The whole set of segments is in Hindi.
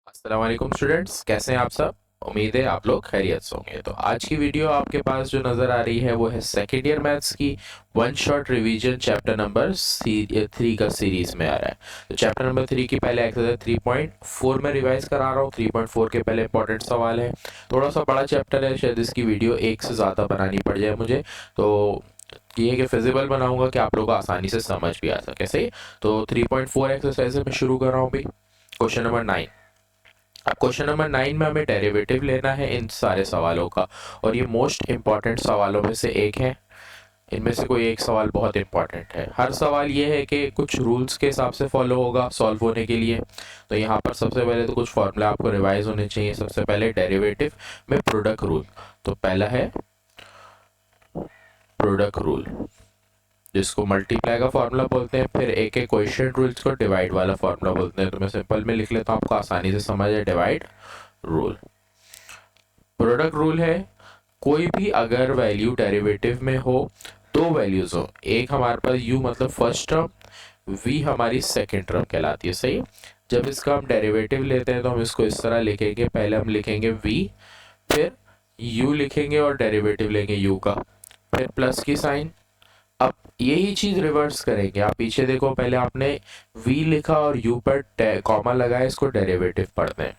अस्सलाम वालेकुम स्टूडेंट्स, कैसे हैं आप सब। उम्मीद है आप लोग खैरियत से होंगे। तो आज की वीडियो आपके पास जो नज़र आ रही है वो है सेकेंड ईयर मैथ्स की one shot revision chapter number 3 का सीरीज में आ रहा है। तो चैप्टर नंबर 3 की पहले एक्सरसाइज 3.4 में रिवाइज करा रहा हूँ। 3.4 के पहले इंपॉर्टेंट सवाल है। थोड़ा सा बड़ा चैप्टर है, शायद इसकी वीडियो एक से ज़्यादा बनानी पड़ जाए मुझे। तो ये कि फिजिबल बनाऊंगा कि आप लोग को आसानी से समझ भी आ सके। सही। तो 3.4 एक्सरसाइज में शुरू कर रहा हूँ भाई। Question number 9। अब क्वेश्चन नंबर 9 में हमें डेरिवेटिव लेना है इन सारे सवालों का, और ये मोस्ट इंपॉर्टेंट सवालों में से एक है। इनमें से कोई एक सवाल बहुत इंपॉर्टेंट है। हर सवाल ये है कि कुछ रूल्स के हिसाब से फॉलो होगा सॉल्व होने के लिए। तो यहाँ पर सबसे पहले तो कुछ फॉर्मूला आपको रिवाइज होने चाहिए। सबसे पहले डेरिवेटिव में प्रोडक्ट रूल। तो पहला है प्रोडक्ट रूल, जिसको मल्टीप्लाई का फॉर्मूला बोलते हैं। फिर एक एक क्वेश्चन रूल्स को डिवाइड वाला फॉर्मूला बोलते हैं। तो मैं सिंपल में लिख लेता हूँ, आपको आसानी से समझ है। Divide rule. प्रोडक्ट रूल है, कोई भी अगर वैल्यू डेरिवेटिव में हो, दो वैल्यूज हो, एक हमारे पास u मतलब फर्स्ट टर्म, v हमारी सेकंड टर्म कहलाती है। सही। जब इसका हम डेरिवेटिव लेते हैं तो हम इसको इस तरह लिखेंगे। पहले हम लिखेंगे v, फिर u लिखेंगे और डेरिवेटिव लेंगे u का, फिर प्लस की साइन। अब यही चीज रिवर्स करेंगे। आप पीछे देखो, पहले आपने v लिखा और u पर कॉमा लगाया, इसको डेरिवेटिव पढ़ते हैं।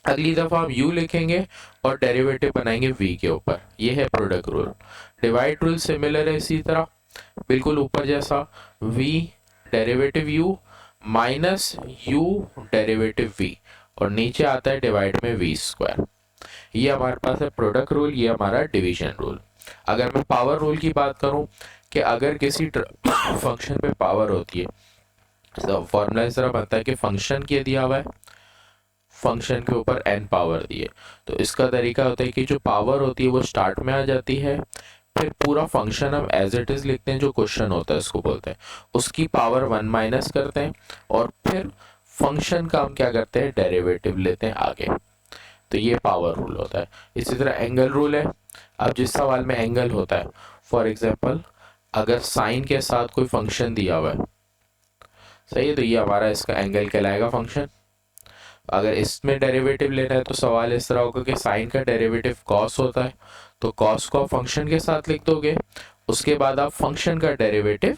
अगली दफा हम u लिखेंगे और डेरिवेटिव बनाएंगे v के ऊपर। ये है product rule. Divide rule similar है इसी तरह, बिल्कुल ऊपर जैसा। v derivative u minus u derivative v, और नीचे आता है डिवाइड में v स्क्वायर। ये हमारे पास है प्रोडक्ट रूल, ये हमारा डिवीजन रूल। अगर मैं पावर रूल की बात करूं कि अगर किसी फंक्शन पे पावर होती है, तो फॉर्मूला इस तरह बनता है कि फंक्शन क्या दिया हुआ है, फंक्शन के ऊपर n पावर दिए। तो इसका तरीका होता है कि जो पावर होती है वो स्टार्ट में आ जाती है, फिर पूरा फंक्शन हम एज इट इज लिखते हैं, जो क्वेश्चन होता है उसको बोलते हैं, उसकी पावर 1 माइनस करते हैं, और फिर फंक्शन का हम क्या करते हैं, डेरिवेटिव लेते हैं आगे। तो ये पावर रूल होता है। इसी तरह एंगल रूल है। अब जिस सवाल में एंगल होता है, फॉर एग्जाम्पल अगर साइन के साथ कोई फंक्शन दिया हुआ है, सही है, तो ये हमारा इसका एंगल कहलाएगा फंक्शन। अगर इसमें डेरिवेटिव लेना है तो सवाल इस तरह होगा कि साइन का डेरिवेटिव कॉस होता है, तो कॉस को आप फंक्शन के साथ लिख दोगे, उसके बाद आप फंक्शन का डेरिवेटिव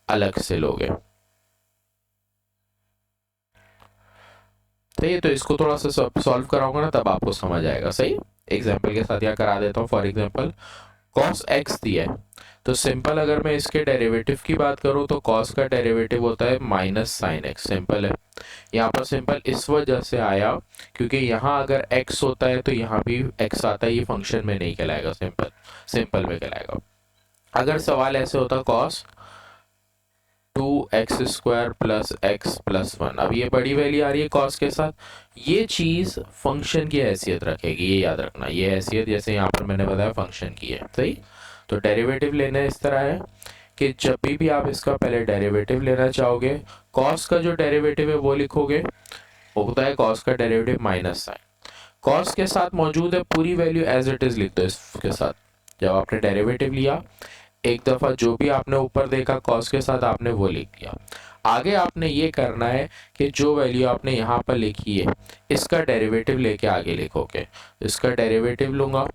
अलग से लोगे। सही। तो इसको थोड़ा सा सॉल्व कराऊंगा ना, तब आपको समझ आएगा। सही। एग्जाम्पल के साथ यहाँ करा देता हूँ। फॉर एग्जाम्पल कॉस एक्स दिया है, तो सिंपल अगर मैं इसके डेरिवेटिव की बात करूँ तो कॉस का डेरिवेटिव होता है माइनस साइन एक्स। सिंपल है। यहाँ पर सिंपल इस वजह से आया क्योंकि यहाँ अगर x होता है तो यहाँ भी x आता है, ये फंक्शन में नहीं कहलाएगा, सिंपल सिंपल में कहलाएगा। अगर सवाल ऐसे होता cos 2x² plus x plus 1, अब ये बड़ी वैल्यू आ रही है कॉस के साथ, ये चीज फंक्शन की हैसियत रखेगी, ये याद रखना। ये हैसियत जैसे यहाँ पर मैंने बताया फंक्शन की है। सही। तो डेरिवेटिव लेना इस तरह है कि जब भी आप इसका पहले डेरिवेटिव लेना चाहोगे, कॉस का जो डेरिवेटिव है वो लिखोगे, होता है कॉस का डेरिवेटिव माइनस साइन। कॉस के साथ मौजूद है पूरी वैल्यू एज इट इज लिख दो इसके साथ। जब आपने डेरिवेटिव लिया, एक दफा जो भी आपने ऊपर देखा कॉस के साथ आपने वो लिख दिया। आगे आपने ये करना है कि जो वैल्यू आपने यहाँ पर लिखी है, इसका डेरिवेटिव लेके आगे लिखोगे। इसका डेरिवेटिव लूंगा,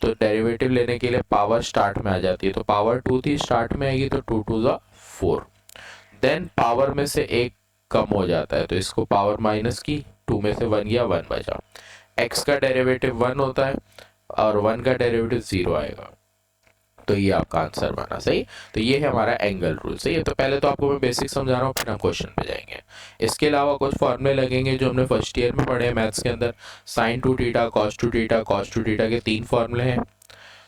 तो डेरिवेटिव लेने के लिए पावर स्टार्ट में आ जाती है, तो पावर 2 थी, स्टार्ट में आएगी तो 2 2 4। देन पावर में से एक कम हो जाता है, तो इसको पावर माइनस की, 2 में से 1 गया, 1 बचा। x का डेरिवेटिव 1 होता है और 1 का डेरिवेटिव 0 आएगा, तो ये आपका आंसर बना। सही। तो ये है हमारा एंगल रूल। सही है। तो पहले तो आपको मैं बेसिक समझा रहा हूँ, फिर हम क्वेश्चन पे जाएंगे। इसके अलावा कुछ फॉर्मूले लगेंगे जो हमने फर्स्ट ईयर में पढ़े हैं मैथ्स के अंदर। Sign to theta, cos two theta, cos two theta के 3 फॉर्मूले हैं।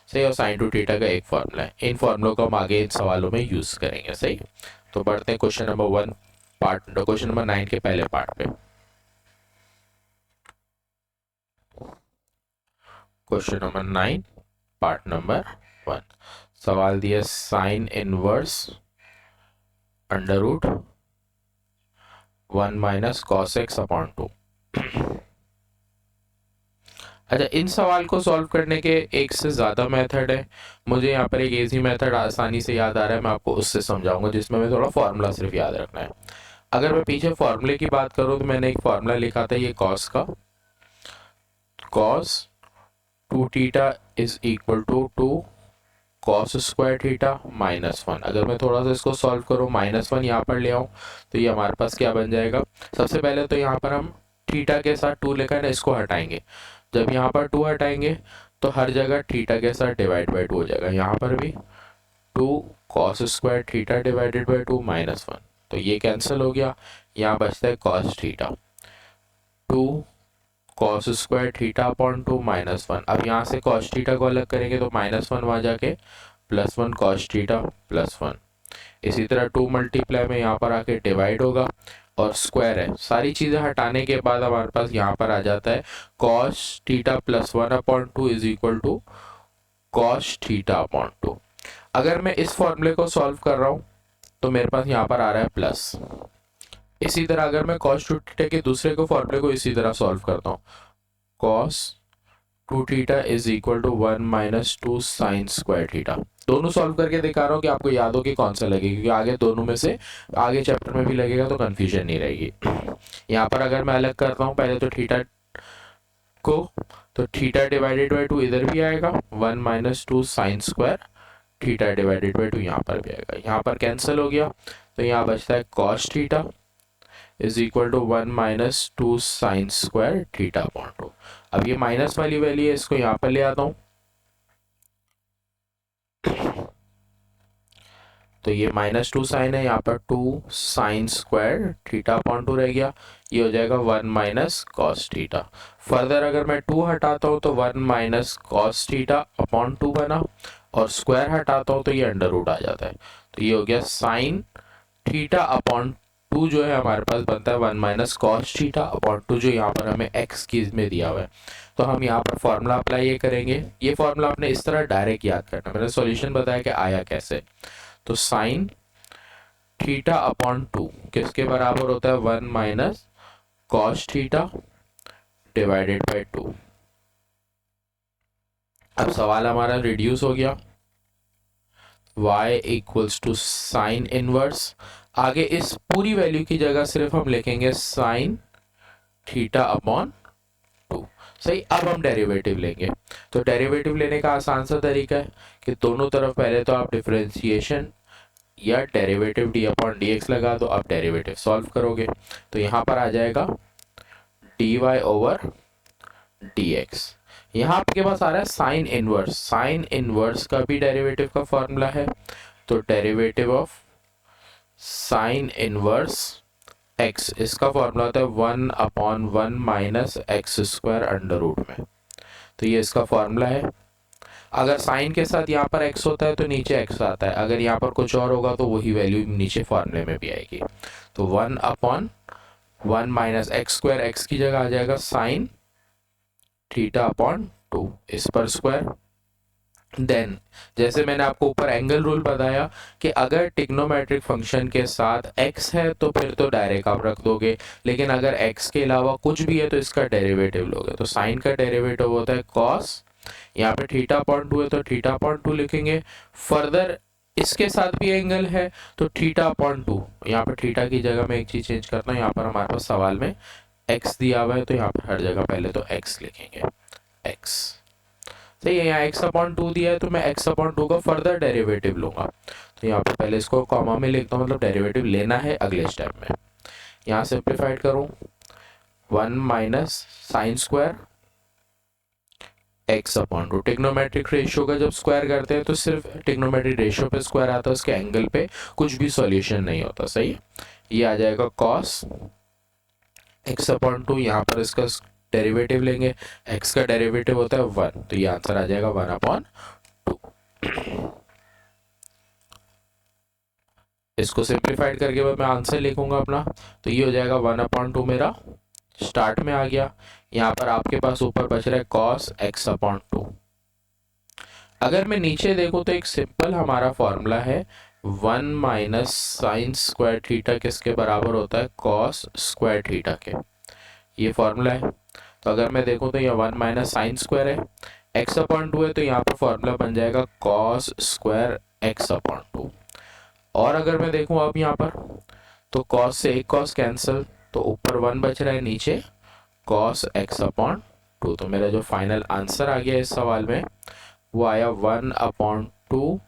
सही। और साइन टू थीटा का एक फॉर्मूला है। इन फॉर्मूलों को हम आगे इन सवालों में यूज करेंगे। सही। तो बढ़ते हैं question number 1 part, question number 9 के पहले पार्ट पे। Question number 9 part number 1। सवाल दिया sine inverse under root 1 minus cos X upon 2। अच्छा, इन सवाल को सॉल्व करने के एक से ज़्यादा मेथड है। मुझे यहाँ पर एक इजी मेथड आसानी से याद आ रहा है, मैं आपको उससे समझाऊंगा, जिसमें मैं थोड़ा फॉर्मूला सिर्फ याद रखना है। अगर मैं पीछे फॉर्मूले की बात करूँ तो मैंने एक फॉर्मूला लिखा था ये कॉस का, cos 2 theta is equal to cos square theta minus 1। अगर मैं थोड़ा सा इसको सॉल्व करूँ, -1 यहाँ पर ले आऊँ तो ये हमारे पास क्या बन जाएगा। सबसे पहले तो यहाँ पर हम थीटा के साथ 2 लेकर इसको हटाएंगे। जब यहाँ पर 2 हटाएंगे तो हर जगह थीटा के साथ डिवाइड बाई 2 हो जाएगा। यहाँ पर भी 2 cos square theta divided by 2 -1, तो ये कैंसिल हो गया। यहाँ बचता है cos theta, 2 cos square theta upon 2 -1। अब यहाँ से कॉस थीटा को अलग करेंगे तो -1 वहाँ जाके +1 कॉस थीटा +1। इसी तरह 2 मल्टीप्लाई में यहाँ पर आके डिवाइड होगा और स्क्वायर है। सारी चीज़ें हटाने के बाद हमारे पास यहाँ पर आ जाता है cos theta +1 upon 2 is equal to cos theta upon 2। अगर मैं इस फॉर्मूले को सॉल्व कर रहा हूँ तो मेरे पास यहाँ पर आ रहा है प्लस। इसी तरह अगर मैं cos 2 थीटा के दूसरे को फॉर्मूले को इसी तरह सॉल्व करता हूँ, cos 2 theta is equal to 1 minus 2 sine square theta. दोनों सॉल्व करके दिखा रहा हूँ कि आपको याद हो कि कौन सा लगेगा, क्योंकि आगे दोनों में से आगे चैप्टर में भी लगेगा तो कंफ्यूजन नहीं रहेगी। यहाँ पर अगर मैं अलग करता हूँ पहले तो थीटा को, तो थीटा डिवाइडेड बाई 2 इधर भी आएगा, 1 minus 2 sine square theta divided by 2 यहाँ पर भी आएगा। यहाँ पर कैंसिल हो गया तो यहाँ बचता है cos theta is equal to 1 minus 2 sine square theta upon 2। अब ये माइनस वाली वैल्यू है, इसको यहाँ पर ले आता हूँ तो ये -2 साइन है, यहाँ पर 2 साइन स्क्वायर थीटा अपॉन 2 रह गया। ये हो जाएगा 1 माइनस कॉस थीटा। फर्दर अगर मैं 2 हटाता हूँ तो 1 माइनस कॉस थीटा अपॉन 2 बना, और स्क्वायर हटाता हूँ तो ये अंडर रूट आ जाता है। तो ये हो गया साइन थीटा अपॉन 2 जो है हमारे पास बनता है 1 माइनस कॉस थीटा अपॉन 2, जो यहाँ पर हमें एक्स की में दिया हुआ है। तो हम यहाँ पर फॉर्मूला अप्लाई ये करेंगे। ये फॉर्मूला आपने इस तरह डायरेक्ट याद करना, मैंने सॉल्यूशन बताया कि आया कैसे। तो साइन थीटा अपॉन 2 किसके बराबर होता है, 1 minus cos theta divided by 2। अब सवाल हमारा रिड्यूस हो गया, y equals to sine inverse. आगे इस पूरी वैल्यू की जगह सिर्फ हम लिखेंगे साइन थीटा अपॉन 2। सही, अब हम डेरिवेटिव लेंगे। तो डेरिवेटिव लेने का आसान सा तरीका है कि दोनों तरफ पहले तो आप डिफरेंशिएशन या derivative D upon D x लगा दो। आप डेरिवेटिव सॉल्व करोगे तो यहाँ पर आ जाएगा D Y over D X. यहाँ आपके पास आ रहा है साइन इनवर्स। साइन इनवर्स का भी डेरिवेटिव का फॉर्मूला है, तो derivative of sine inverse X, इसका फॉर्मूला होता है 1 upon 1 minus x square under root में। तो ये इसका फॉर्मूला है। अगर साइन के साथ यहाँ पर x होता है तो नीचे x आता है, अगर यहाँ पर कुछ और होगा तो वही वैल्यू नीचे फॉर्मूले में भी आएगी। तो 1 upon 1 minus x square, x की जगह आ जाएगा साइन थीटा अपॉन 2, इस पर स्क्वायर। देन जैसे मैंने आपको ऊपर एंगल रूल बताया कि अगर ट्रिग्नोमेट्रिक फंक्शन के साथ x है तो फिर तो डायरेक्ट आप रख दोगे, लेकिन अगर x के अलावा कुछ भी है तो इसका डेरिवेटिव लोगे। तो साइन का डेरिवेटिव होता है कॉस, यहाँ पे थीटा अपॉन 2 है तो थीटा अपॉन 2 लिखेंगे। फर्दर इसके साथ भी एंगल है तो थीटा अपॉन 2, यहाँ पर थीटा की जगह मैं एक चीज चेंज करता हूँ, यहाँ पर हमारे पास सवाल में x दिया हुआ है तो यहाँ पर हर जगह पहले तो x लिखेंगे, x। सही है, यहाँ x अपॉन 2 दिया है तो मैं x अपॉन 2 का फर्दर डेरिवेटिव लूंगा। तो यहाँ पे पहले इसको कॉमा में लिखता हूँ, मतलब डेरिवेटिव लेना है अगले स्टेप में। यहाँ सिंप्लीफाइड करूँ, 1 minus sine square x upon 2। Trigonometric ratio का जब स्क्वायर करते हैं तो सिर्फ ट्रिग्नोमेट्रिक रेशियो पे स्क्वायर आता है, उसके एंगल पे कुछ भी सॉल्यूशन नहीं होता। सही है, ये आ जाएगा cos x अपॉन 2। यहाँ पर इसका डेरिवेटिव लेंगे, x का डेरिवेटिव होता है 1, तो ये आंसर आ जाएगा 1 अपॉन 2। इसको सिंप्लीफाइड करके मैं आंसर लिखूंगा अपना, तो ये हो जाएगा 1 अपॉन 2 मेरा स्टार्ट में आ गया। यहाँ पर आपके पास ऊपर बच रहा है cos x अपॉन 2। अगर मैं नीचे देखूं तो एक सिंपल हमारा फॉर्मूला है 1 माइनस साइन स्क्वायर थीटा किसके बराबर होता है, cos स्क्वायर थीटा के। ये फॉर्मूला है। तो अगर मैं देखूं तो ये 1 माइनस साइन स्क्वायर है, x अपॉन 2 है तो यहाँ पर फॉर्मूला बन जाएगा cos स्क्वायर x अपॉन 2। और अगर मैं देखूं अब यहाँ पर तो कॉस से एक कॉस कैंसिल, तो ऊपर 1 बच रहा है, नीचे कॉस x अपॉन 2। तो मेरा जो फाइनल आंसर आ गया इस सवाल में वो आया 1/2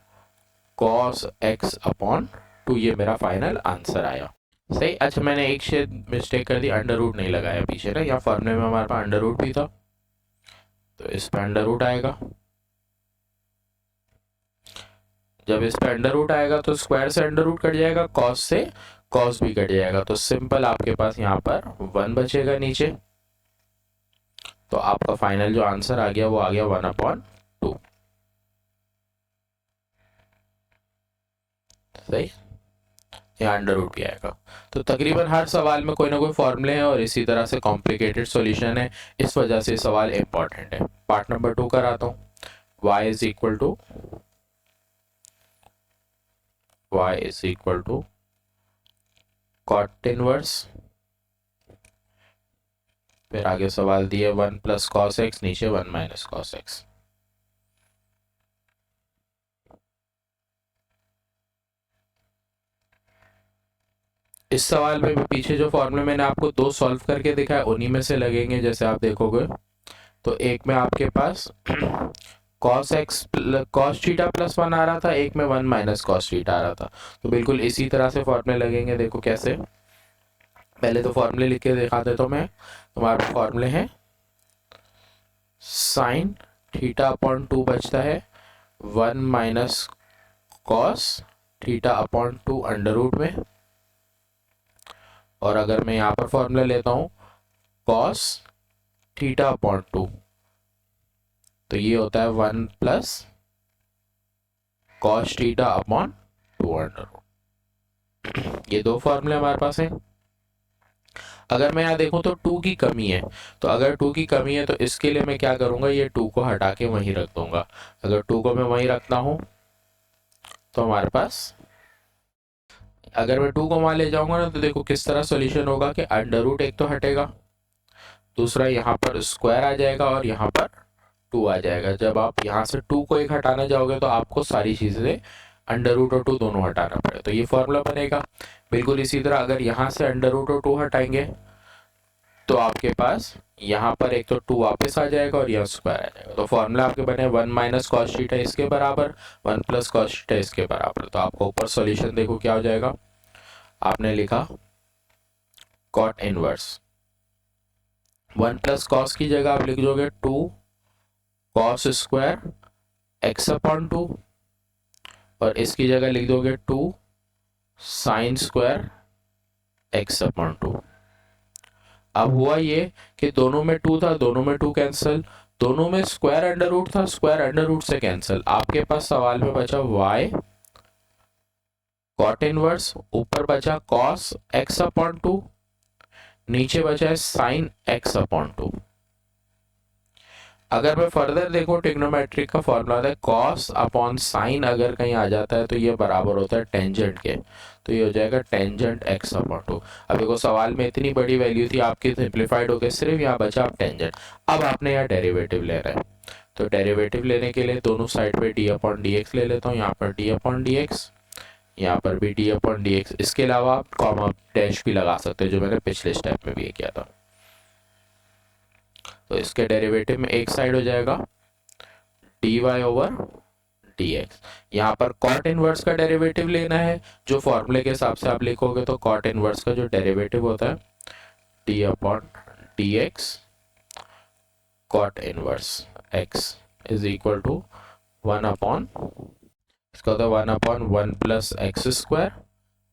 कॉस x अपॉन 2। ये मेरा फाइनल आंसर आया। सही। अच्छा, मैंने एक शेड मिस्टेक कर दी, अंडर रूट नहीं लगाया पीछे ना, यहाँ फॉर्मूले में हमारे पास अंडर रूट भी था, तो इस पे अंडर रूट आएगा। जब इस पे अंडर रूट आएगा तो स्क्वायर से अंडर रूट कट जाएगा, कॉस से कॉस भी कट जाएगा, तो सिंपल आपके पास यहाँ पर 1 बचेगा नीचे। तो आपका फाइनल जो आंसर आ गया वो आ गया 1/2। सही। यहाँ अंडर रूट भी आएगा। तो तकरीबन हर सवाल में कोई ना कोई फॉर्मूले हैं और इसी तरह से कॉम्प्लिकेटेड सॉल्यूशन है, इस वजह से सवाल इंपॉर्टेंट है। पार्ट नंबर 2 कराता हूँ। y is equal to cot inverse, फिर आगे सवाल दिए 1 प्लस कॉस एक्स, नीचे 1 माइनस कॉस एक्स। इस सवाल में भी पीछे जो फॉर्मूले मैंने आपको 2 सॉल्व करके दिखाया उन्हीं में से लगेंगे, जैसे आप देखोगे तो एक में आपके पास cos x cos theta plus 1 आ रहा था, एक में 1 माइनस cos थीटा आ रहा था। तो बिल्कुल इसी तरह से फॉर्मूले लगेंगे। देखो कैसे, पहले तो फॉर्मूले लिख के दिखा देता हूँ मैं। हमारे फॉर्मूले हैं साइन थीटा अपॉन 2 बचता है 1 minus cos theta upon 2 under root में, और अगर मैं यहाँ पर फॉर्मूला लेता हूँ कॉस थीटा अपॉन 2, तो ये होता है 1 plus cos theta upon 2 under root. ये 2 फॉर्मूले हमारे पास हैं। अगर मैं यहाँ देखूं तो 2 की कमी है, तो अगर 2 की कमी है तो इसके लिए मैं क्या करूंगा, ये 2 को हटा के वहीं रख दूंगा। अगर 2 को मैं वहीं रखता हूं तो हमारे पास, अगर मैं 2 को वहां ले जाऊंगा ना, तो देखो किस तरह सॉल्यूशन होगा कि अंडर रूट एक तो हटेगा, दूसरा यहाँ पर स्क्वायर आ जाएगा और यहाँ पर 2 आ जाएगा। जब आप यहाँ से 2 को एक हटाना जाओगे तो आपको सारी चीजें अंडर रूट और 2 दोनों हटाना पड़े, तो ये फॉर्मूला बनेगा। बिल्कुल इसी तरह अगर यहाँ से अंडर रूट और 2 हटाएंगे तो आपके पास यहाँ पर एक तो 2 वापस आ जाएगा और यहाँ स्क्वायर आ जाएगा। तो फॉर्मूला आपके बने 1 माइनस कॉस थीटा इसके बराबर, 1 प्लस कॉस थीटा इसके बराबर। तो आपको ऊपर सॉल्यूशन देखो क्या हो जाएगा, आपने लिखा कॉट इनवर्स 1 प्लस कॉस की जगह आप लिख दोगे 2 कॉस स्क्वायर एक्स अपॉन 2, और इसकी जगह लिख दोगे 2 साइन स्क्वायर एक्स अपॉन 2। अब हुआ ये कि दोनों में 2 था, दोनों में 2 कैंसिल, दोनों में स्क्वायर अंडर रूट था, स्क्वायर अंडर रूट से कैंसिल। आपके पास सवाल में बचा y कॉट इनवर्स, ऊपर बचा cos x अपॉन 2, नीचे बचा है साइन x अपॉन 2। अगर मैं फर्दर देखूं ट्रिग्नोमेट्रिक का फॉर्मूला है cos अपॉन साइन, अगर कहीं आ जाता है तो ये बराबर होता है टेंजेंट के, तो ये हो जाएगा टेंजेंट x अपॉन 2। अब देखो सवाल में इतनी बड़ी वैल्यू थी आपकी, सिंप्लीफाइड हो गई, सिर्फ यहाँ बचा आप टेंजेंट। अब आपने यहाँ डेरिवेटिव लेना है, तो डेरिवेटिव लेने के लिए दोनों साइड पे डी अपॉन डी एक्स ले लेता हूँ। यहाँ पर डी अपॉन डी एक्स, यहाँ पर भी डी अपॉन डी एक्स। इसके अलावा आप कॉमा डैश भी लगा सकते हो, जो मैंने पिछले स्टेप में भी किया था। तो इसके डेरिवेटिव में एक साइड हो जाएगा D Y over D X. यहाँ पर कॉट इनवर्स का डेरिवेटिव लेना है, जो फॉर्मूले के हिसाब से आप लिखोगे तो कॉट इनवर्स का जो डेरिवेटिव होता है D upon D X cot inverse X is equal to 1 upon, इसका होता है 1/1 प्लस एक्स स्क्वायर,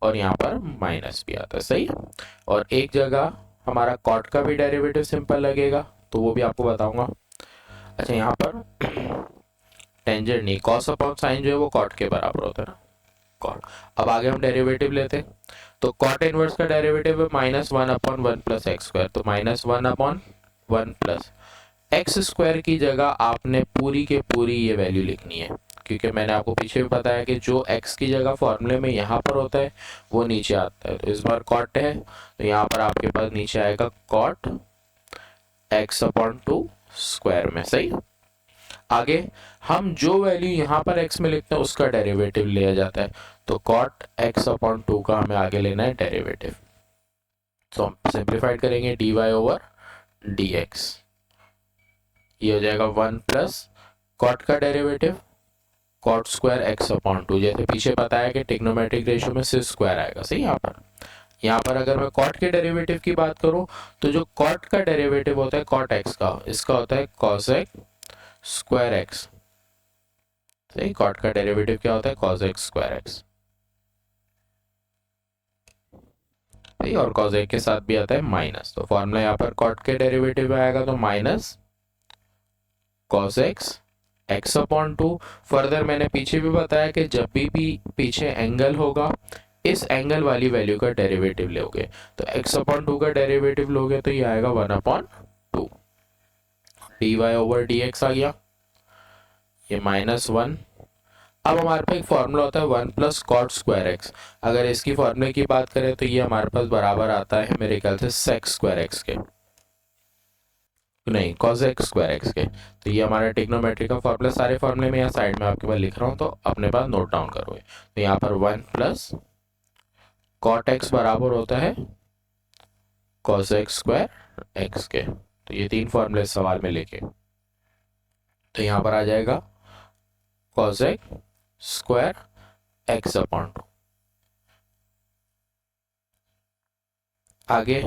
और यहाँ पर माइनस भी आता है। सही। और एक जगह हमारा कॉट का भी डेरिवेटिव सिंपल लगेगा, तो वो भी आपको बताऊंगा। अच्छा, यहाँ पर टेंजेंट नहीं, कॉस अपॉन साइन जो है वो कॉट के बराबर होता है ना, कॉट। अब आगे हम डेरिवेटिव लेते हैं, तो कॉट इनवर्स का डेरिवेटिव है -1/1 प्लस एक्स स्क्वायर, तो -1/1 प्लस एक्स स्क्वायर की जगह आपने पूरी के पूरी ये वैल्यू लिखनी है, क्योंकि मैंने आपको पीछे भी बताया कि जो x की जगह फॉर्मूले में यहाँ पर होता है वो नीचे आता है। तो इस बार कॉट है, तो यहाँ पर आपके पास नीचे आएगा कॉट x अपॉन 2 स्क्वायर में। सही। आगे हम जो वैल्यू यहाँ पर x में लिखते हैं उसका डेरिवेटिव लिया जाता है, तो cot x अपॉन 2 का हमें आगे लेना है डेरिवेटिव। तो हम सिंप्लीफाइड करेंगे dy ओवर dx, ये हो जाएगा 1 प्लस cot का derivative cot square x upon 2, जैसे पीछे बताया कि ट्रिग्नोमेट्रिक रेशियो में सिस स्क्वायर आएगा। सही, यहाँ पर अगर मैं cot के डेरिवेटिव की बात करूं तो जो cot का डेरिवेटिव होता है cot x का, इसका होता है cos x स्क्वायर x। सही, cot का डेरिवेटिव क्या होता है cos x स्क्वायर x। सही, और cos x के साथ भी आता है माइनस, तो फॉर्मूला यहाँ पर cot के डेरिवेटिव में आएगा तो minus cos x x upon 2। Further मैंने पीछे भी बताया कि जब भी पीछे एंगल होगा इस एंगल वाली वैल्यू का डेरिवेटिव लोगे, तो x अपॉन 2 का डेरिवेटिव लोगे तो ये आएगा 1 अपॉन 2, dy ओवर dx आ गया, ये -1। अब हमारे पास एक फॉर्मूला होता है 1 प्लस कॉट स्क्वायर एक्स। अगर इसकी फॉर्मूले की बात करें तो ये हमारे पास बराबर आता है मेरे ख्याल से सेक स्क्वायर एक्स के, नहीं कॉसेक स्क्वायर एक्स के। तो ये हमारा ट्रिग्नोमेट्री का फॉर्मूला, सारे फॉर्मूले में यहाँ साइड में आपके पास लिख रहा हूँ तो अपने पास नोट डाउन करोगे। तो यहाँ पर 1 प्लस कॉट एक्स बराबर होता है कॉसेक स्क्वायर एक्स के। तो ये 3 फॉर्मूले इस सवाल में लिखे, तो यहाँ पर आ जाएगा कॉसेक स्क्वायर एक्स अपॉन 2। आगे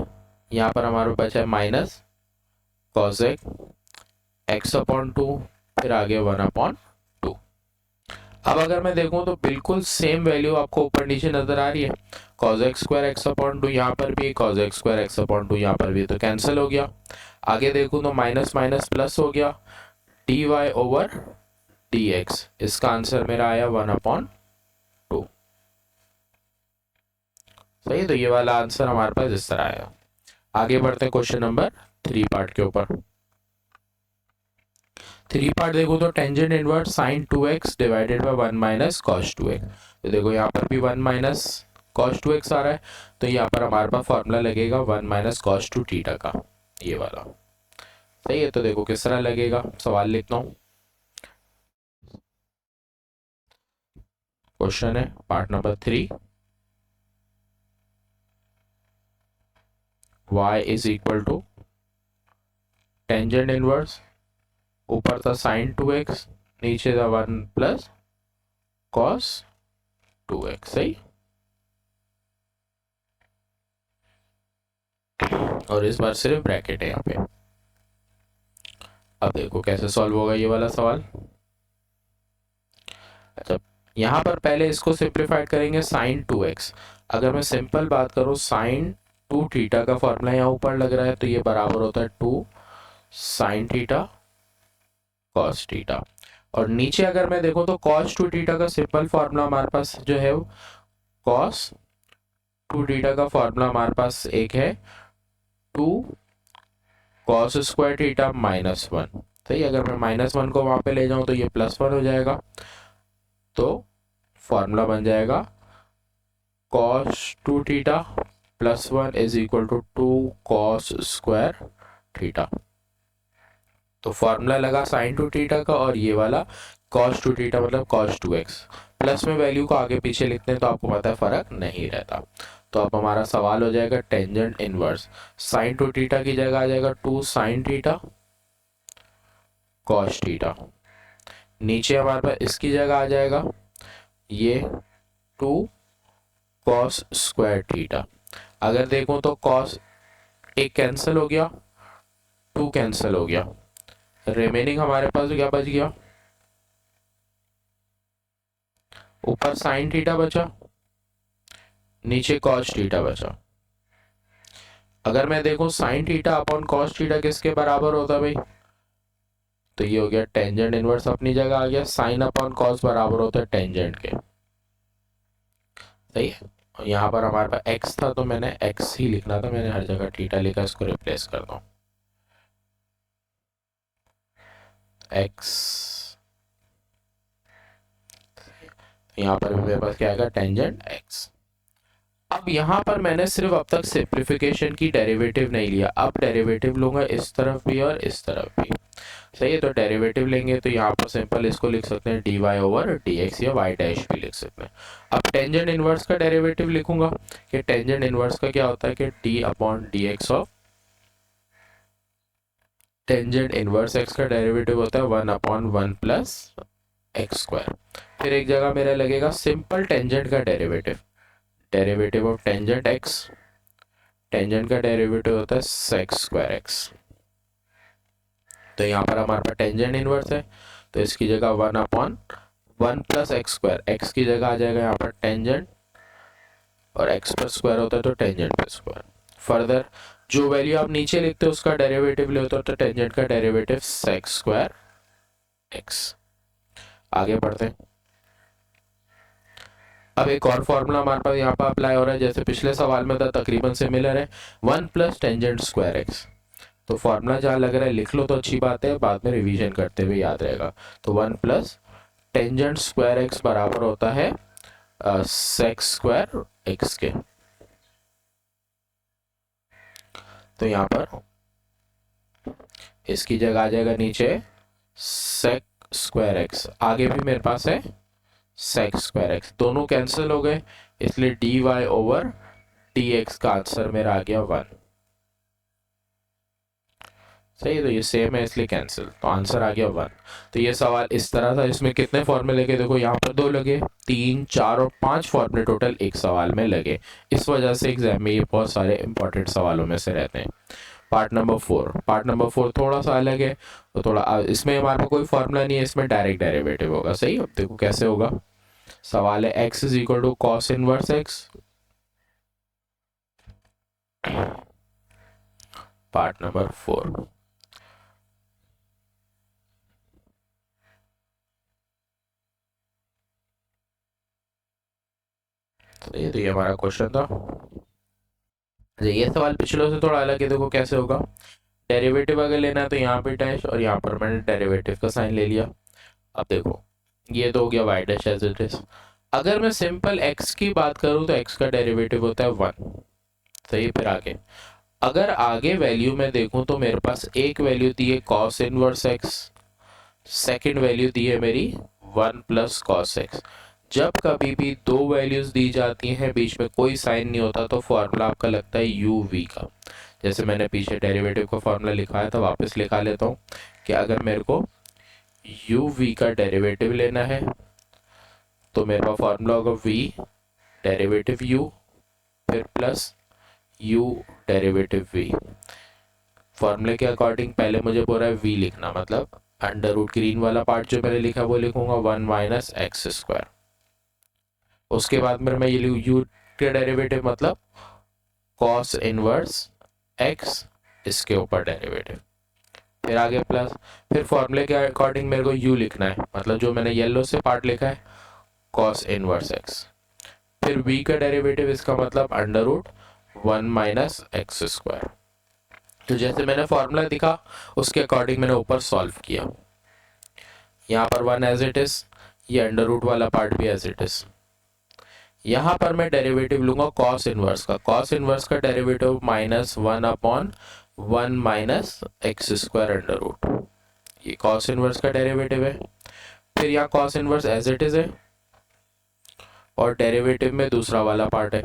यहाँ पर हमारे बचा है माइनस कॉसेक एक्स अपॉन 2, फिर आगे 1 अपॉन 2। अब अगर मैं देखूं तो बिल्कुल सेम वैल्यू आपको ऊपर नीचे नजर आ रही है, कॉसेक स्क्वायर एक्स अपॉन 2 यहाँ पर भी, कॉसेक स्क्वायर एक्स अपॉन 2 यहाँ पर भी, तो कैंसिल हो गया। आगे देखूं तो माइनस माइनस प्लस हो गया, D Y over D X, इसका आंसर मेरा आया 1 अपॉन 2। सही, तो ये वाला आंसर हमारे पास इस तरह आया। आगे बढ़ते हैं क्वेश्चन नंबर 3 पार्ट के ऊपर। 3 पार्ट देखो तो tangent inverse sine 2x divided by 1 minus cos 2x। तो देखो यहाँ पर भी 1 माइनस कॉस 2x आ रहा है, तो यहाँ पर हमारे पास फॉर्मूला लगेगा 1 माइनस कॉस 2 थीटा का, ये वाला। सही है, तो देखो किस तरह लगेगा, सवाल लिखता हूँ। क्वेश्चन है part number 3, y is equal to tangent inverse, ऊपर था साइन 2x, नीचे था 1 प्लस कॉस 2x। सही, और इस बार सिर्फ ब्रैकेट है यहाँ पे। अब देखो कैसे सॉल्व होगा ये वाला सवाल। अच्छा, यहाँ पर पहले इसको सिंप्लीफाइड करेंगे साइन 2x। अगर मैं सिंपल बात करूँ, साइन 2 थीटा का फॉर्मूला यहाँ ऊपर लग रहा है, तो ये बराबर होता है 2 साइन थीटा कॉस थीटा। और नीचे अगर मैं देखूं तो कॉस 2 थीटा का सिंपल फॉर्मूला हमारे पास जो है वो कॉस 2 थीटा का फॉर्मूला हमारे पास एक है 2 कॉस स्क्वायर थीटा माइनस 1। सही, अगर मैं -1 को वहां पे ले जाऊं तो ये +1 हो जाएगा, तो फॉर्मूला बन जाएगा cos 2 theta +1 is equal to 2 cos square theta. तो फॉर्मूला लगा साइन 2 थीटा का, और ये वाला कॉस 2 थीटा मतलब कॉस 2x। प्लस में वैल्यू को आगे पीछे लिखते हैं तो आपको पता है फर्क नहीं रहता। तो अब हमारा सवाल हो जाएगा टेंजेंट इनवर्स साइन 2 थीटा की जगह आ जाएगा 2 साइन थीटा कॉस थीटा। नीचे हमारे पास इसकी जगह आ जाएगा ये 2 कॉस स्क्वायर थीटा। अगर देखो तो कॉस एक कैंसिल हो गया, 2 कैंसिल हो गया, रिमेनिंग हमारे पास क्या बच गया, ऊपर साइन थीटा बचा, नीचे कॉस थीटा बचा। अगर मैं देखूं sine theta upon cos theta किसके बराबर होता है भाई, तो ये हो गया टेंजेंट इनवर्स अपनी जगह आ गया, साइन अपॉन कॉस बराबर होता है टेंजेंट के। सही है, और यहाँ पर हमारे पास एक्स था तो मैंने एक्स ही लिखना था, मैंने हर जगह थीटा लिखा, इसको रिप्लेस कर दो एक्स। यहाँ पर मेरे पास क्या आएगा टेंजेंट एक्स। अब यहाँ पर मैंने सिर्फ अब तक सिंप्लीफिकेशन की डेरिवेटिव नहीं लिया, अब डेरिवेटिव लूंगा इस तरफ भी और इस तरफ भी। सही है। तो डेरिवेटिव लेंगे तो यहाँ पर सिंपल इसको लिख सकते हैं dy ओवर dx या y डैश भी लिख सकते हैं। अब टेंजेंट इनवर्स का डेरिवेटिव लिखूंगा कि टेंजेंट इनवर्स का क्या होता है कि d upon dx of tangent inverse x का डेरिवेटिव होता है 1 अपॉन 1 प्लस एक्स स्क्वायर। फिर एक जगह मेरा लगेगा सिंपल टेंजेंट का derivative, derivative of tangent x, tangent का डेरिवेटिव होता है सेक स्क्वायर एक्स। तो यहाँ पर हमारे पास टेंजेंट इनवर्स है तो इसकी जगह 1 upon 1 plus x square, x की जगह आ जाएगा यहाँ पर टेंजेंट और एक्स पर स्क्वायर होता है तो टेंजेंट पर स्क्वायर। फर्दर जो वैल्यू आप नीचे लिखते हो उसका डेरिवेटिव लेते हो तो टेंजेंट का डेरिवेटिव सेक स्क्वायर एक्स। आगे बढ़ते हैं। अब एक और फॉर्मूला हमारे पास यहाँ पर अप्लाई हो रहा है जैसे पिछले सवाल में था, तकरीबन सिमिलर है, 1 प्लस टेंजेंट स्क्वायर एक्स। तो फॉर्मूला जहाँ लग रहा है लिख लो तो अच्छी बात है, बाद में रिवीजन करते हुए याद रहेगा। तो 1 प्लस टेंजेंट स्क्वायर एक्स बराबर होता है सेक स्क्वायर एक्स के। तो यहाँ पर इसकी जगह आ जाएगा नीचे सेक स्क्वायर एक्स, आगे भी मेरे पास है सेक स्क्वायर एक्स, दोनों कैंसिल हो गए इसलिए D Y over D X का आंसर मेरा आ गया 1। सही है। तो ये सेम है इसलिए कैंसिल, तो आंसर आ गया 1। तो ये सवाल इस तरह था, इसमें कितने फॉर्मूले लगे, देखो यहाँ पर 2 लगे, 3, 4 और 5 फॉर्मूले टोटल एक सवाल में लगे। इस वजह से एग्जाम में ये बहुत सारे इंपॉर्टेंट सवालों में से रहते हैं। पार्ट नंबर 4, पार्ट नंबर 4 थोड़ा सा अलग है, तो थोड़ा इसमें हमारे पास कोई फॉर्मूला नहीं है, इसमें डायरेक्ट डेरिवेटिव होगा। सही। अब देखो कैसे होगा। सवाल है x is equal to cos inverse x, part number 4। तो ये हमारा क्वेश्चन था। ये सवाल पिछले से थोड़ा अलग है, देखो कैसे होगा। डेरिवेटिव अगर लेना है तो यहाँ पे डैश और यहाँ पर मैंने डेरिवेटिव का साइन ले लिया। अब देखो ये तो हो गया y dash as it is. अगर मैं सिंपल x की बात करूँ तो x का डेरिवेटिव होता है 1। सही। फिर आगे अगर आगे वैल्यू में देखूं तो मेरे पास एक वैल्यू दी है cos inverse x, second value दी है मेरी 1 प्लस कॉस एक्स। जब कभी भी 2 वैल्यूज दी जाती हैं बीच में कोई साइन नहीं होता तो फॉर्मूला आपका लगता है यू वी का। जैसे मैंने पीछे डेरिवेटिव का फॉर्मूला लिखा है तो वापस लिखा लेता हूँ कि अगर मेरे को यू वी का डेरिवेटिव लेना है तो मेरे पास फॉर्मूला होगा वी डेरिवेटिव यू फिर प्लस यू डेरिवेटिव वी। फॉर्मूले के अकॉर्डिंग पहले मुझे बोल रहा है वी लिखना, मतलब अंडर रूट ग्रीन वाला पार्ट जो मैंने लिखा वो लिखूंगा 1 माइनस एक्स स्क्वायर। उसके बाद में मैं ये लिखूँ यू का डेरिवेटिव मतलब कॉस इनवर्स एक्स, इसके ऊपर डेरिवेटिव, फिर आगे प्लस, फिर फॉर्मूले के अकॉर्डिंग मेरे को यू लिखना है, मतलब जो मैंने येलो से पार्ट लिखा है कॉस इनवर्स एक्स, फिर वी का डेरिवेटिव इसका मतलब under root 1 minus x square. तो जैसे मैंने फॉर्मूला दिखा उसके अकॉर्डिंग मैंने ऊपर सॉल्व किया। यहाँ पर 1 एज इट इज, ये अंडर रूट वाला पार्ट भी एज इट इज। यहाँ पर मैं डेरिवेटिव लूंगा कॉस इनवर्स का, कॉस इनवर्स का derivative minus 1 upon 1 minus x square under root, ये कॉस इनवर्स का डेरिवेटिव है। फिर यहाँ cos inverse as it is है और डेरिवेटिव में दूसरा वाला पार्ट है।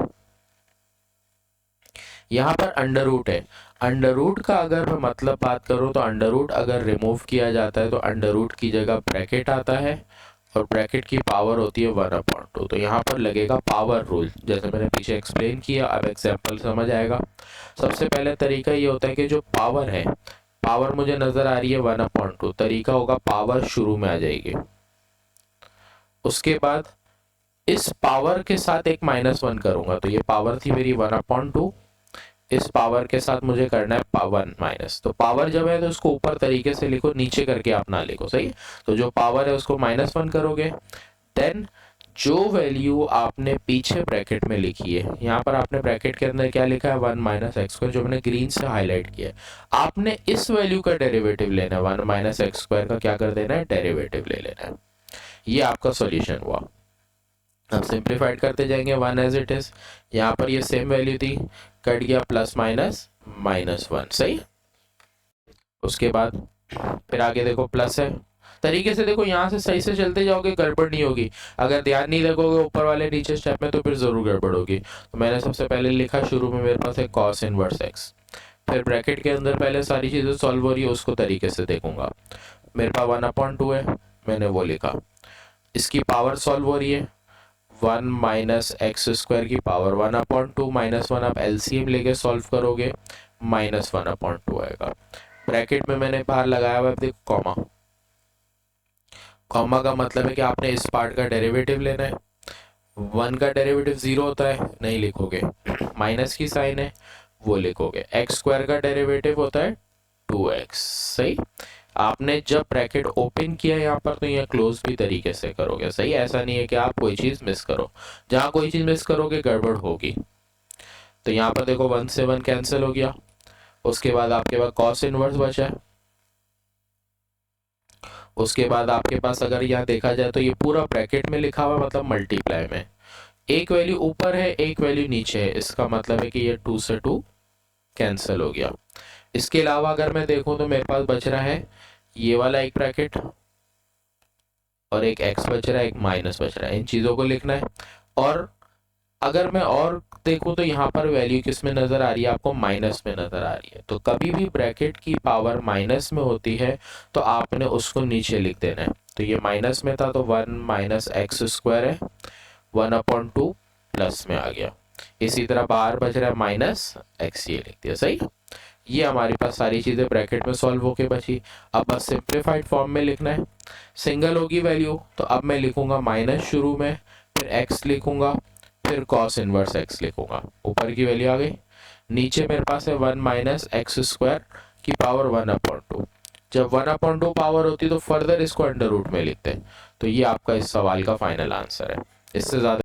यहाँ पर अंडर रूट है, अंडर रूट का अगर मैं मतलब बात करूँ तो अंडर रूट अगर रिमूव किया जाता है तो अंडर रूट की जगह ब्रैकेट आता है और ब्रैकेट की पावर होती है 1/2। तो यहाँ पर लगेगा पावर रूल, जैसे मैंने पीछे एक्सप्लेन किया, अब एग्जाम्पल समझ आएगा। सबसे पहले तरीका ये होता है कि जो पावर है, पावर मुझे नजर आ रही है 1/2, तरीका होगा पावर शुरू में आ जाएगी, उसके बाद इस पावर के साथ एक -1 करूंगा, तो ये पावर थी मेरी 1/2, इस पावर के साथ मुझे करना है 1 माइनस। तो पावर जब है तो उसको ऊपर तरीके से लिखो, नीचे करके आप ना लिखो। सही। तो जो पावर है उसको -1 करोगे, देन जो वैल्यू आपने पीछे ब्रैकेट में लिखी है, यहाँ पर आपने ब्रैकेट के अंदर क्या लिखा है 1 माइनस एक्स स्क्वायर, जो मैंने ग्रीन से हाईलाइट किया है, आपने इस वैल्यू का डेरिवेटिव लेना है, 1 माइनस एक्स स्क्वायर का क्या कर देना है, डेरिवेटिव ले लेना है। ये आपका सॉल्यूशन हुआ। अब सिंप्लीफाइड करते जाएंगे 1 एज इट इज, यहाँ पर ये सेम वैल्यू थी, कट गया प्लस माइनस -1। सही। उसके बाद फिर आगे देखो प्लस है। तरीके से देखो, यहाँ से सही से चलते जाओगे गड़बड़ नहीं होगी। अगर ध्यान नहीं रखोगे ऊपर वाले नीचे स्टेप में तो फिर जरूर गड़बड़ होगी। तो मैंने सबसे पहले लिखा शुरू में मेरे पास है कॉस इनवर्स एक्स, फिर ब्रैकेट के अंदर पहले सारी चीजें सॉल्व हो रही है उसको तरीके से देखूंगा। मेरे पास 1/2 है, मैंने वो लिखा। इसकी पावर सॉल्व हो रही है, 1 - x² की पावर 1/2 -1 आप एलसीएम लेके सॉल्व करोगे -1/2 आएगा। ब्रैकेट में मैंने बाहर लगाया हुआ है, देखो कॉमा। कॉमा का मतलब है कि आपने इस पार्ट का डेरिवेटिव लेना है। 1 का डेरिवेटिव 0 होता है, नहीं लिखोगे। माइनस की साइन है, वो लिखोगे। x² का डेरिवेटिव होता है 2x। सही। आपने जब ब्रैकेट ओपन किया यहाँ पर तो यह क्लोज भी तरीके से करोगे। सही, ऐसा नहीं है कि आप कोई चीज मिस करो। जहां कोई चीज मिस करोगे गड़बड़ होगी। तो यहाँ पर देखो 1 से 1 कैंसिल हो गया। उसके बाद आपके पास कॉस इनवर्स बचा है। उसके बाद आपके पास अगर यहाँ देखा जाए तो ये पूरा ब्रैकेट में लिखा हुआ मतलब मल्टीप्लाई में एक वैल्यू ऊपर है एक वैल्यू नीचे है, इसका मतलब है कि ये 2 से 2 कैंसिल हो गया। इसके अलावा अगर मैं देखूं तो मेरे पास बच रहा है ये वाला एक ब्रैकेट और एक एक्स बच रहा है, एक माइनस बच रहा है। इन चीजों को लिखना है। और अगर मैं और देखूं तो यहाँ पर वैल्यू किस में नजर आ रही है आपको, माइनस में नजर आ रही है। तो कभी भी ब्रैकेट की पावर माइनस में होती है तो आपने उसको नीचे लिख देना है। तो ये माइनस में था तो 1 - x² है, 1/2 प्लस में आ गया। इसी तरह बाहर बच रहा है -x, ये लिख दिया। सही। ये हमारे पास सारी चीजें ब्रैकेट में सॉल्व होके बची। अब बस सिंप्लीफाइड फॉर्म में लिखना है। सिंगल होगी वैल्यू तो अब मैं लिखूंगा माइनस शुरू में, फिर x लिखूंगा, फिर कॉस इनवर्स x लिखूंगा। ऊपर की वैल्यू आ गई। नीचे मेरे पास है 1 - x² की पावर 1/2। जब 1/2 पावर होती है तो फर्दर इसको अंडर रूट में लिखते हैं। तो ये आपका इस सवाल का फाइनल आंसर है। इससे ज्यादा